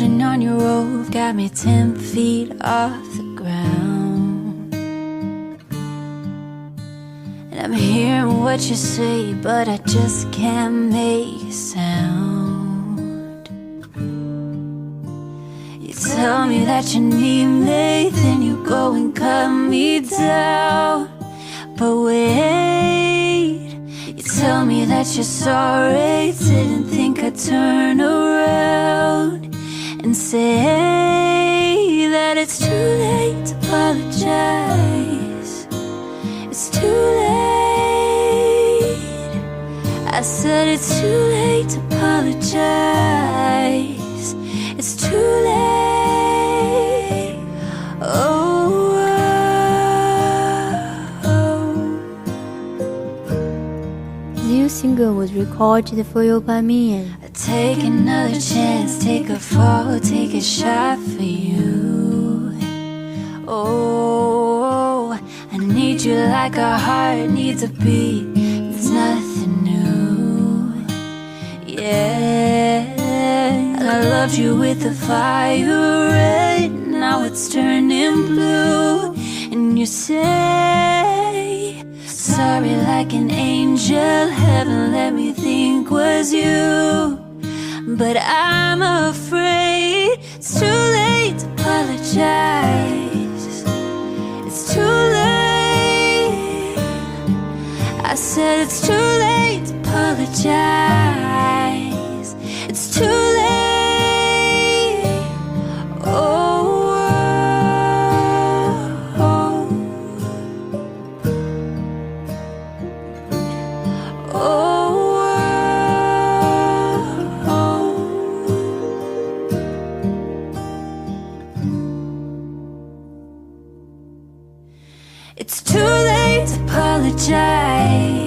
holding on your rope got me 10 feet off the ground. And I'm hearing what you say, but I just can't make a sound. You tell me that you need me, then you go and cut me down. But wait, you tell me that you're sorry, didn't think I'd turn around and say that it's too late to apologize. It's too late. I said it's too late to apologize. It's too late. Oh, The new single was recorded for you by me and take another chance, take a fall, take a shot for you. Oh, I need you like a heart needs a beat. It's nothing new. Yeah, I loved you with the fire red, now it's turning blue. And you say sorry like an angel, heaven let me think was you. But I'm afraid it's too late to apologize. It's too late. I said it's too late to apologize. It's too late. Oh, oh, oh. It's too late to apologize.